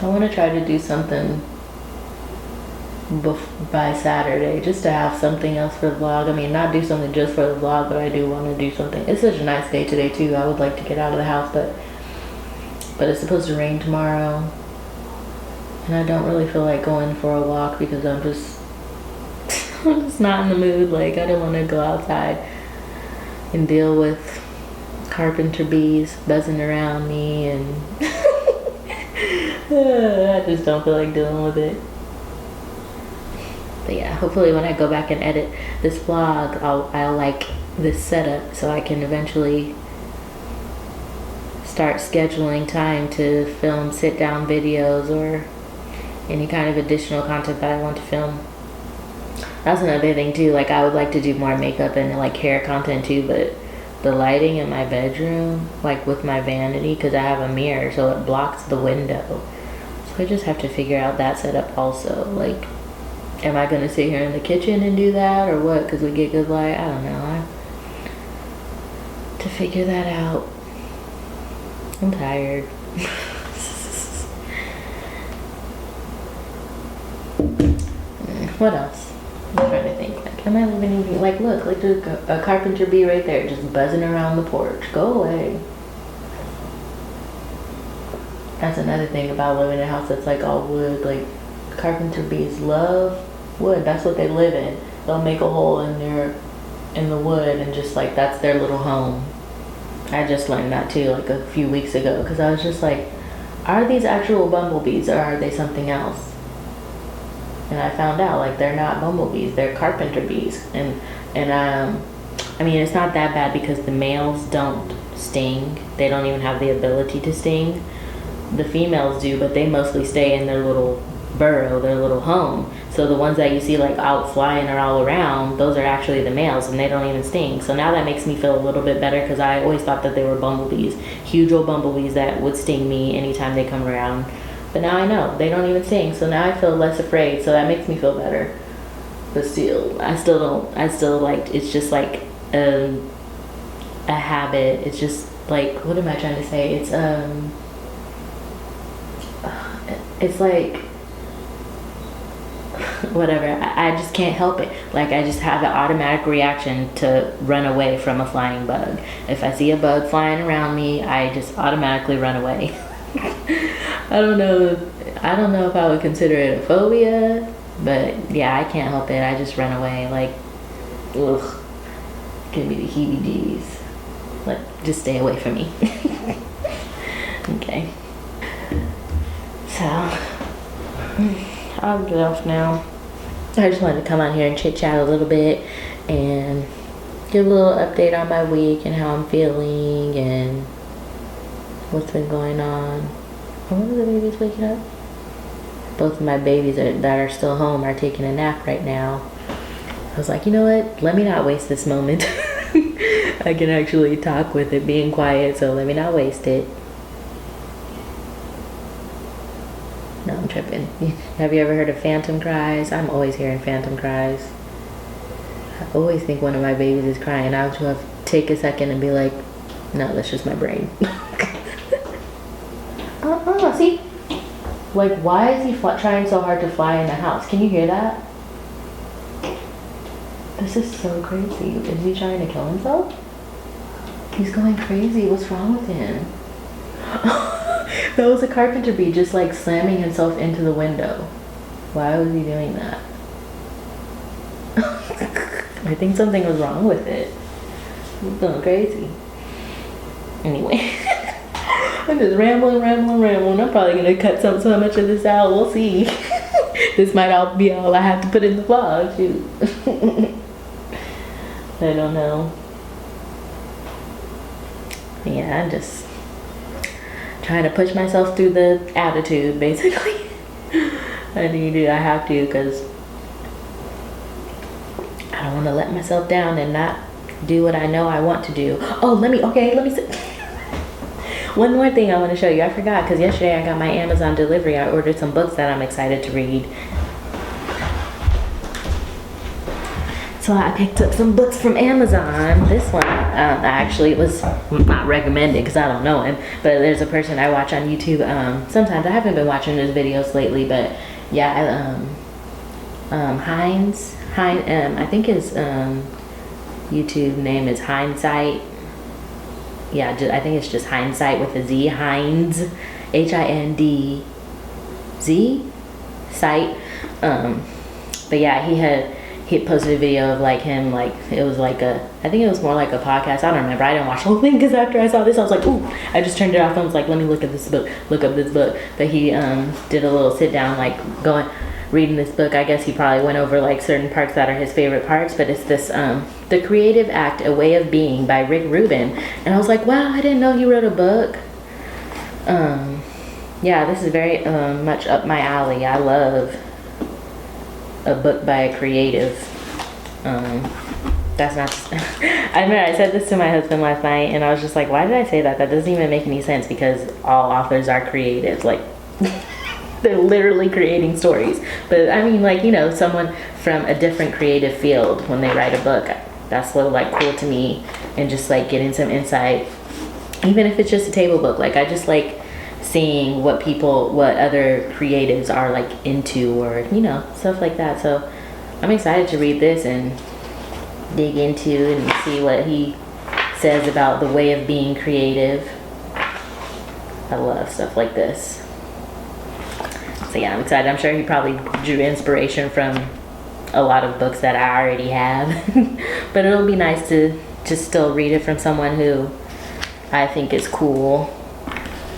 I want to try to do something by Saturday, just to have something else for the vlog. I mean, not do something just for the vlog, but I do want to do something. It's such a nice day today too. I would like to get out of the house, but it's supposed to rain tomorrow, and I don't really feel like going for a walk because I'm just not in the mood. Like, I don't want to go outside and deal with carpenter bees buzzing around me, and I just don't feel like dealing with it. But yeah, hopefully when I go back and edit this vlog, I'll like this setup so I can eventually start scheduling time to film sit down videos or any kind of additional content that I want to film. That's another thing too, like I would like to do more makeup and like hair content too, but the lighting in my bedroom, like with my vanity, because I have a mirror so it blocks the window. So I just have to figure out that setup also. Like, am I gonna sit here in the kitchen and do that or what? Because we get good light. I don't know. I have to figure that out. I'm tired. What else? I'm trying to think. Like, am I living anything? Like, look, like there's a carpenter bee right there, just buzzing around the porch. Go away. That's another thing about living in a house that's like all wood. Like, carpenter bees love wood. That's what they live in. They'll make a hole in the wood and just like that's their little home. I just learned that too, like a few weeks ago, because I was just like, are these actual bumblebees or are they something else? And I found out like they're not bumblebees, they're carpenter bees. And I mean, it's not that bad because the males don't sting. They don't even have the ability to sting. The females do, but they mostly stay in their little burrow, their little home. So the ones that you see like out flying or all around, those are actually the males and they don't even sting. So now that makes me feel a little bit better because I always thought that they were bumblebees, huge old bumblebees that would sting me anytime they come around. But now I know they don't even sting, so now I feel less afraid, so that makes me feel better. But still, I still like, it's just like a habit. It's just like, what am I trying to say? It's like, whatever, I just can't help it. Like, I just have an automatic reaction to run away from a flying bug. If I see a bug flying around me, I just automatically run away. I don't know if I would consider it a phobia, but yeah, I can't help it. I just run away. Like, ugh, give me the heebie-jeebies. Like, just stay away from me. Okay. So, I'll get off now. I just wanted to come out here and chit-chat a little bit and give a little update on my week and how I'm feeling and what's been going on. Are one of the babies waking up? Both of my babies that are still home are taking a nap right now. I was like, you know what? Let me not waste this moment. I can actually talk with it being quiet, so let me not waste it. No, I'm tripping. Have you ever heard of phantom cries? I'm always hearing phantom cries. I always think one of my babies is crying. I'll just have to take a second and be like, no, that's just my brain. See? Like, why is he trying so hard to fly in the house? Can you hear that? This is so crazy. Is he trying to kill himself? He's going crazy. What's wrong with him? That was a carpenter bee just like slamming himself into the window. Why was he doing that? I think something was wrong with it. He's going crazy. Anyway. I'm just rambling. I'm probably going to cut so much of this out. We'll see. This might all be all I have to put in the vlog. Shoot. I don't know. Yeah, I'm just trying to push myself through the attitude, basically. I have to, because I don't want to let myself down and not do what I know I want to do. Oh, let me say. One more thing I want to show you. I forgot, because yesterday I got my Amazon delivery. I ordered some books that I'm excited to read. So I picked up some books from Amazon. This one, actually, it was not recommended because I don't know him. But there's a person I watch on YouTube. Sometimes I haven't been watching his videos lately, but yeah, Heinz. I think his YouTube name is Hindsight. Yeah, I think it's just Hindsight with a Z. Heinz, HINDZ site. But yeah, he posted a video of like him, like it was like I think it was more like a podcast. I don't remember. I didn't watch the whole thing because after I saw this, I was like, ooh, I just turned it off and was like, let me look up this book. But he did a little sit down, like reading this book. I guess he probably went over like certain parts that are his favorite parts, but it's this The Creative Act, A Way of Being by Rick Rubin. And I was like, wow, I didn't know he wrote a book. Yeah, this is very much up my alley. I love a book by a creative. That's not I remember I said this to my husband last night and I was just like, why did I say that? That doesn't even make any sense, because all authors are creatives. Like they're literally creating stories. But I mean, like, someone from a different creative field, when they write a book, that's so like cool to me. And just like getting some insight, even if it's just a table book. Like I just like seeing what other creatives are like into, or stuff like that. So I'm excited to read this and dig into and see what he says about the way of being creative. I love stuff like this. So yeah, I'm excited. I'm sure he probably drew inspiration from a lot of books that I already have. But it'll be nice to just still read it from someone who I think is cool.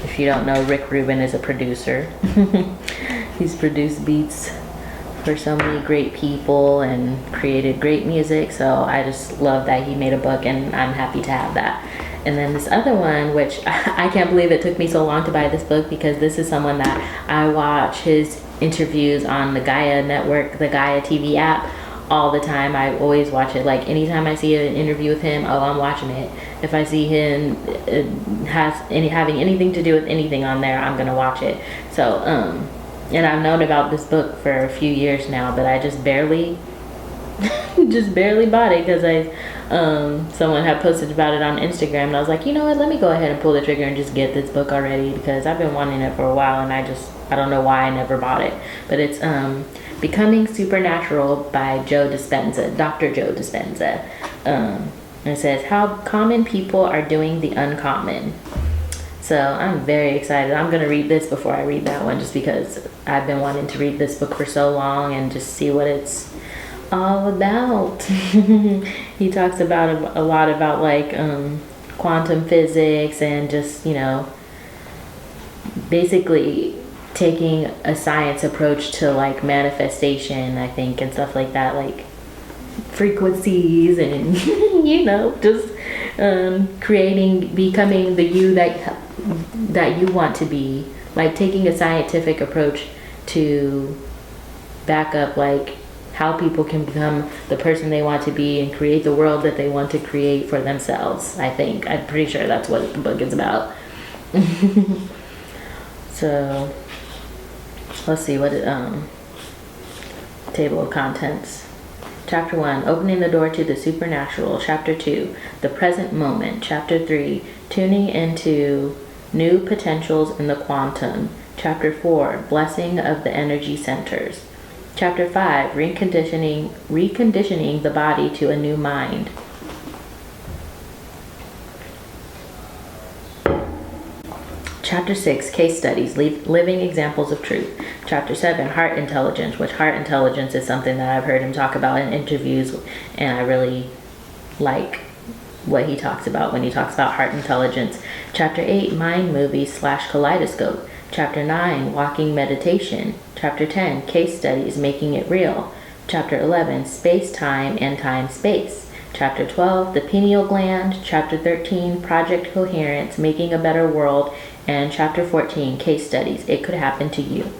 If you don't know, Rick Rubin is a producer. He's produced beats for so many great people and created great music. So I just love that he made a book, and I'm happy to have that. And then this other one, which I can't believe it took me so long to buy this book, because this is someone that I watch his interviews on the Gaia network, the Gaia TV app, all the time. I always watch it. Like anytime I see an interview with him, I'm watching it. If I see him having anything to do with anything on there, I'm gonna watch it. So and I've known about this book for a few years now, but I just barely bought it because someone had posted about it on Instagram, and I was like, you know what, let me go ahead and pull the trigger and just get this book already, because I've been wanting it for a while, and I don't know why I never bought it. But it's Becoming Supernatural by Dr. Joe Dispenza. And it says, how common people are doing the uncommon. So I'm very excited. I'm going to read this before I read that one, just because I've been wanting to read this book for so long and just see what it's all about. He talks about a lot about like quantum physics and just, basically taking a science approach to like manifestation, I think, and stuff like that, like frequencies and just becoming the you that you want to be, like taking a scientific approach to back up like how people can become the person they want to be and create the world that they want to create for themselves. I'm pretty sure that's what the book is about. So let's see what table of contents. Chapter 1, Opening the Door to the Supernatural. Chapter 2, The Present Moment. Chapter 3, Tuning into New Potentials in the Quantum. Chapter 4, Blessing of the Energy Centers. Chapter 5, Reconditioning the Body to a New Mind. Chapter 6, Case Studies, Living Examples of Truth. Chapter 7, Heart Intelligence, which heart intelligence is something that I've heard him talk about in interviews, and I really like what he talks about when he talks about heart intelligence. Chapter 8, Mind Movie / Kaleidoscope. Chapter 9, Walking Meditation. Chapter 10, Case Studies, Making It Real. Chapter 11, Space, Time, and Time, Space. Chapter 12, the pineal gland. Chapter 13, project coherence, making a better world. And chapter 14, case studies, it could happen to you.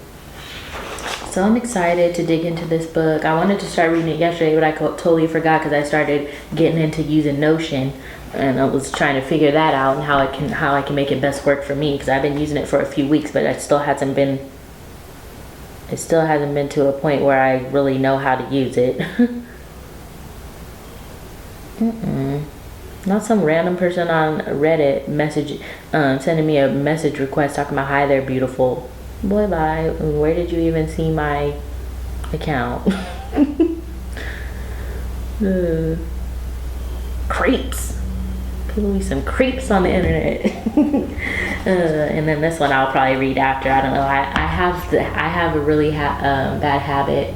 So I'm excited to dig into this book. I wanted to start reading it yesterday, but I totally forgot because I started getting into using Notion, and I was trying to figure that out and how I can make it best work for me, because I've been using it for a few weeks, but it still hasn't been to a point where I really know how to use it. Not some random person on Reddit sending me a message request talking about, hi there, beautiful. Boy, bye. Where did you even see my account? Creeps. People be some creeps on the internet. And then this one I'll probably read after. I don't know. I have a really bad habit.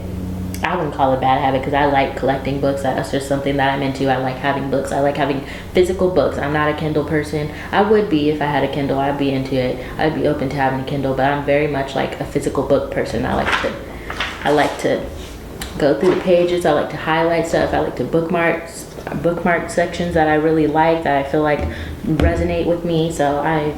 I wouldn't call it a bad habit because I like collecting books. That's just something that I'm into. I like having books. I like having physical books. I'm not a Kindle person. I would be if I had a Kindle. I'd be into it. I'd be open to having a Kindle, but I'm very much like a physical book person. I like to go through the pages. I like to highlight stuff. I like to bookmark sections that I really like, that I feel like resonate with me. So I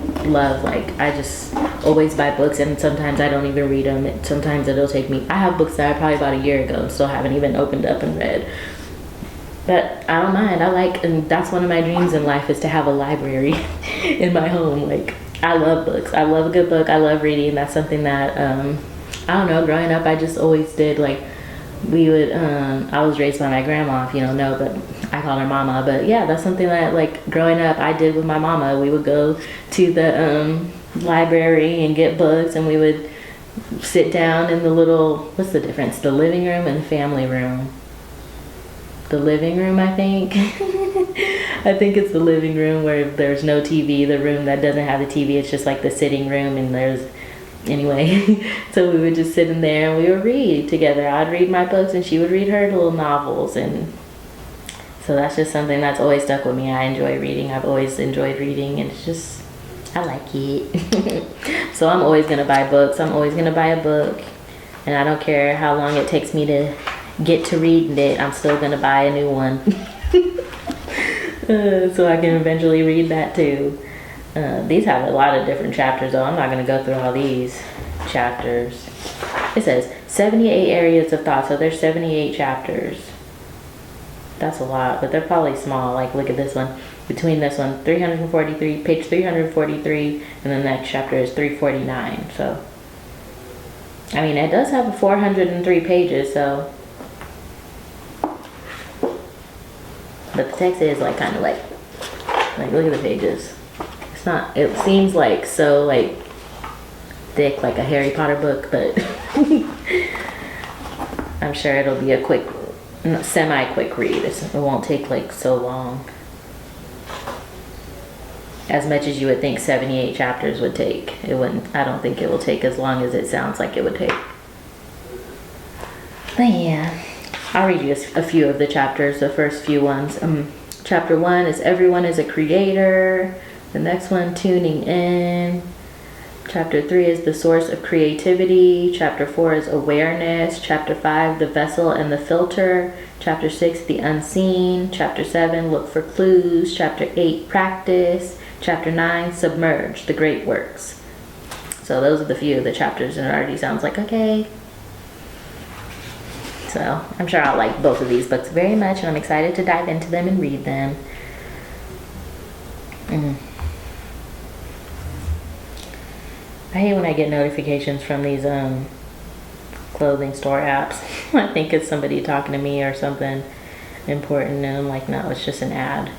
just always buy books, and sometimes I don't even read them. Sometimes it'll take me, I have books that I probably bought a year ago and still haven't even opened up and read. But I don't mind. And that's one of my dreams in life, is to have a library in my home. Like, I love books. I love a good book. I love reading. That's something that, I don't know, growing up I just always did. Like, we would, I was raised by my grandma, if you don't know, but I call her mama. But yeah, that's something that, like, growing up I did with my mama. We would go to the library and get books, and we would sit down in the little, what's the difference? The living room and the family room. The living room, I think. I think it's the living room where there's no TV. The room that doesn't have the TV, it's just like the sitting room, and anyway, so we would just sit in there and we would read together. I'd read my books and she would read her little novels, and so that's just something that's always stuck with me. I enjoy reading. I've always enjoyed reading, and it's just, I like it. So I'm always gonna buy books. I'm always gonna buy a book, and I don't care how long it takes me to get to reading it. I'm still gonna buy a new one. So I can eventually read that too. These have a lot of different chapters though. I'm not going to go through all these chapters. It says 78 areas of thought, so there's 78 chapters. That's a lot, but they're probably small. Like, look at this one. Between this one, 343, page 343, and the next chapter is 349. So, I mean, it does have 403 pages, so. But the text is like kind of like look at the pages. It's not, it seems like so like thick, like a Harry Potter book, but I'm sure it'll be a quick, semi-quick read. It won't take like so long. As much as you would think 78 chapters would take. It wouldn't, I don't think it will take as long as it sounds like it would take. But yeah, I'll read you a few of the chapters, the first few ones. Chapter 1 is everyone is a creator. The next one, tuning in. Chapter 3 is the source of creativity. Chapter 4 is awareness. Chapter 5, the vessel and the filter. Chapter 6, the unseen. Chapter 7, look for clues. Chapter 8, practice. Chapter 9, submerge, the great works. So those are the few of the chapters, and it already sounds like, okay. So I'm sure I'll like both of these books very much, and I'm excited to dive into them and read them. I hate when I get notifications from these clothing store apps. I think it's somebody talking to me or something important, and I'm like, no, it's just an ad.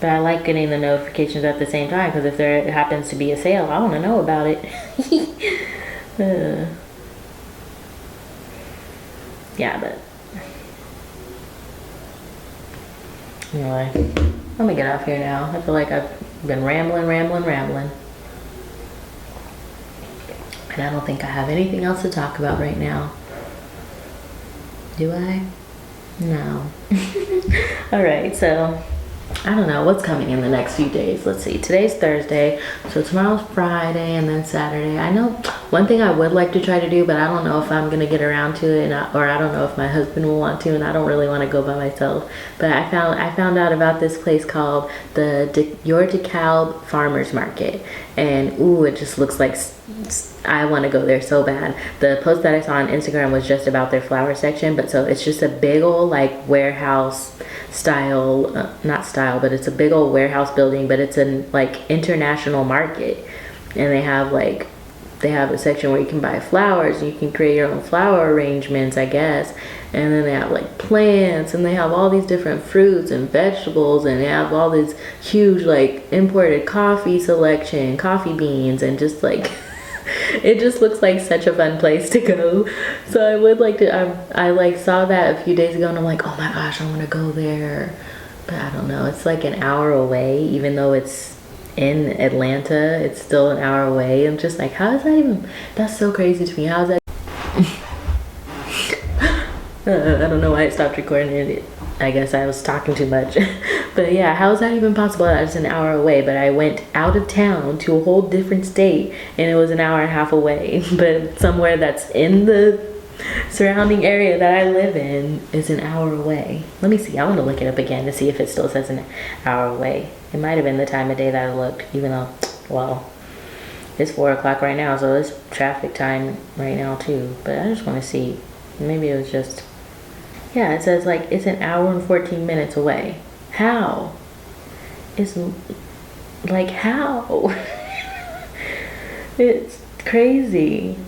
But I like getting the notifications at the same time, because if there happens to be a sale, I want to know about it. Yeah, but anyway, let me get off here now. I feel like I've been rambling. And I don't think I have anything else to talk about right now. Do I? No. Alright, so I don't know what's coming in the next few days. Let's see. Today's Thursday, so tomorrow's Friday, and then Saturday. I know one thing I would like to try to do, but I don't know if I'm gonna get around to it, or I don't know if my husband will want to, and I don't really want to go by myself. But I found out about this place called your DeKalb Farmers Market, and ooh, it just looks like I want to go there so bad. The post that I saw on Instagram was just about their flower section, but so it's just a big old like warehouse style, not style, but it's a big old warehouse building, but it's a like international market, and they have a section where you can buy flowers and you can create your own flower arrangements, I guess. And then they have like plants, and they have all these different fruits and vegetables, and they have all this huge like imported coffee selection, coffee beans, and just like it just looks like such a fun place to go. So I would like to, I like saw that a few days ago, and I'm like, oh my gosh, I want to go there. But I don't know, it's like an hour away, even though it's in Atlanta, it's still an hour away. I'm just like, how is that even, that's so crazy to me. How is that? I don't know why I stopped recording it. I guess I was talking too much. But yeah, how is that even possible? That it's an hour away, but I went out of town to a whole different state, and it was an hour and a half away. But somewhere that's in the surrounding area that I live in is an hour away. Let me see. I want to look it up again to see if it still says an hour away. It might have been the time of day that I looked, even though, well, it's 4 o'clock right now, so it's traffic time right now too. But I just want to see. Maybe it was just, yeah, it says like it's an hour and 14 minutes away. How? It's like, how? It's crazy.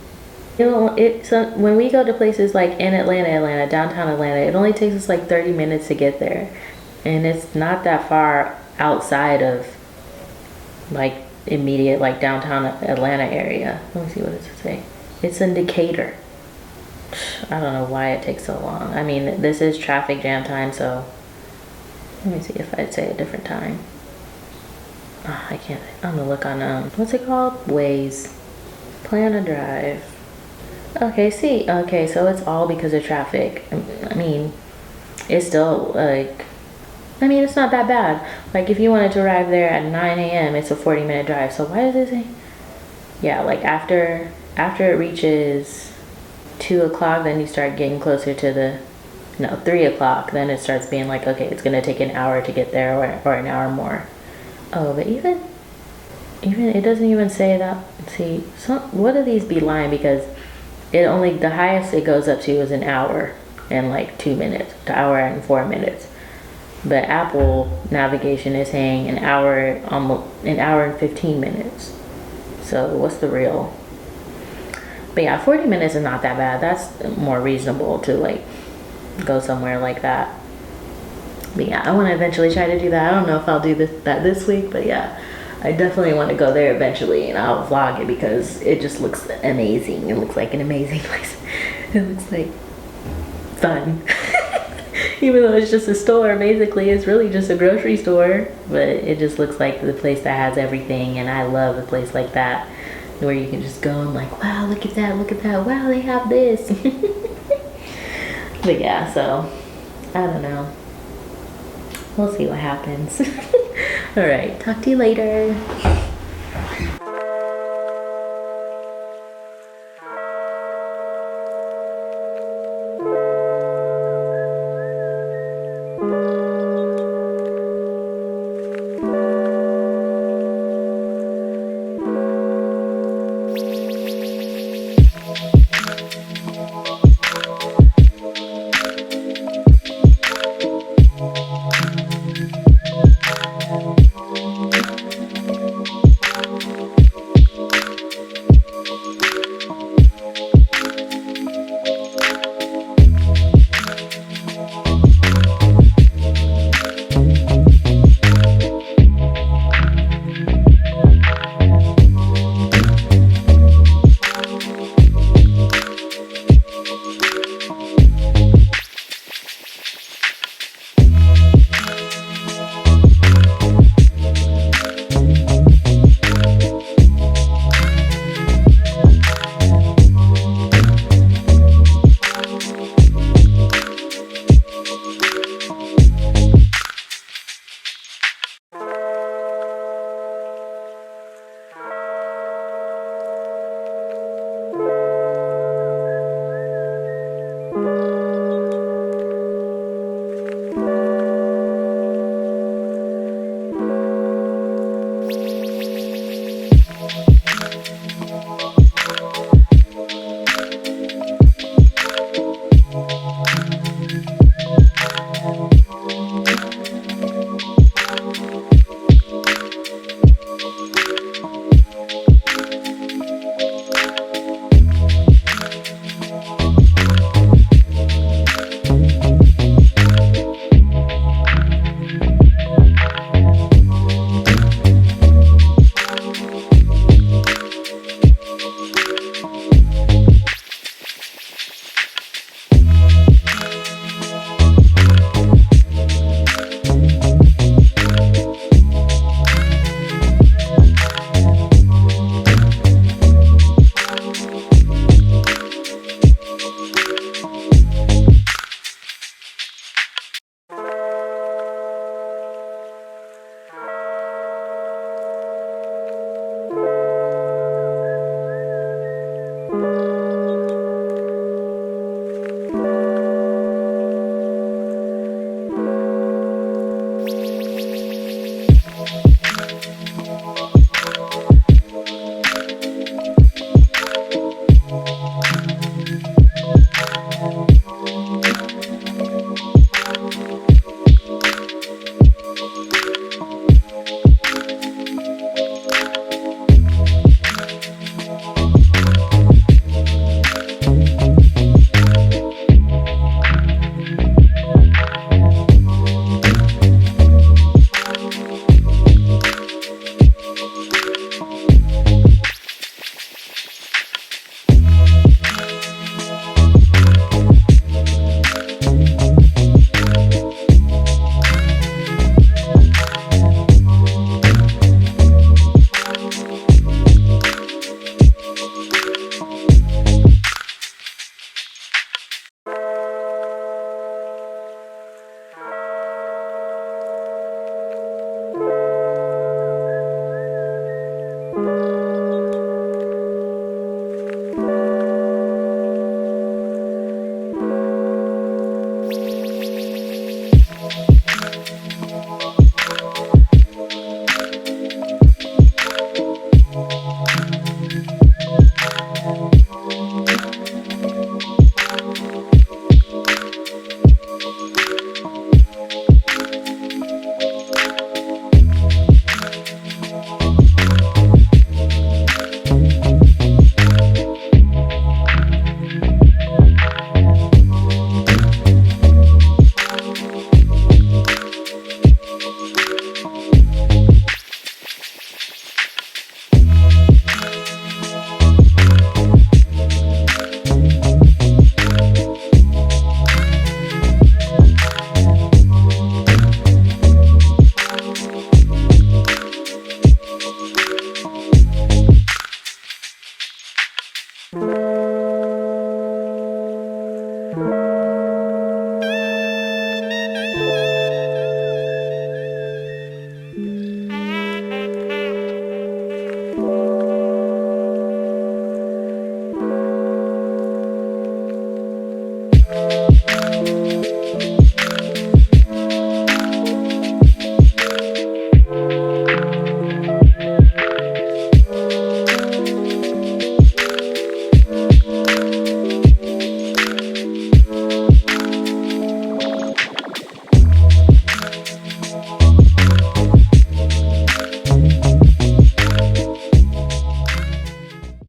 When we go to places like in Atlanta, downtown Atlanta, it only takes us like 30 minutes to get there. And it's not that far outside of like immediate like downtown Atlanta area. Let me see what it says. It's in Decatur. I don't know why it takes so long. I mean, this is traffic jam time, so let me see if I'd say a different time. Oh, I can't. I'm gonna look on what's it called? Waze. Plan a drive. Okay, see. Okay, so it's all because of traffic. I mean, it's still like, I mean, it's not that bad. Like if you wanted to arrive there at 9 a.m., it's a 40-minute drive. So why does it say? Yeah, like after it reaches 2 o'clock, then you start getting closer to the, no, 3 o'clock, then it starts being like, okay, it's gonna take an hour to get there, or an hour more. Oh, but even it doesn't even say that. See, what do these be lying? Because it only, the highest it goes up to is an hour and like 2 minutes, an hour and 4 minutes. But Apple navigation is saying an hour and 15 minutes. So what's the real? But yeah, 40 minutes is not that bad. That's more reasonable to like go somewhere like that. But yeah, I want to eventually try to do that. I don't know if I'll do that this week, but yeah, I definitely want to go there eventually, and I'll vlog it because it just looks amazing. It looks like an amazing place. It looks like fun. Even though it's just a store, basically it's really just a grocery store, but it just looks like the place that has everything, and I love a place like that where you can just go and like, wow, look at that, wow, they have this. But yeah, so I don't know, we'll see what happens. All right, talk to you later.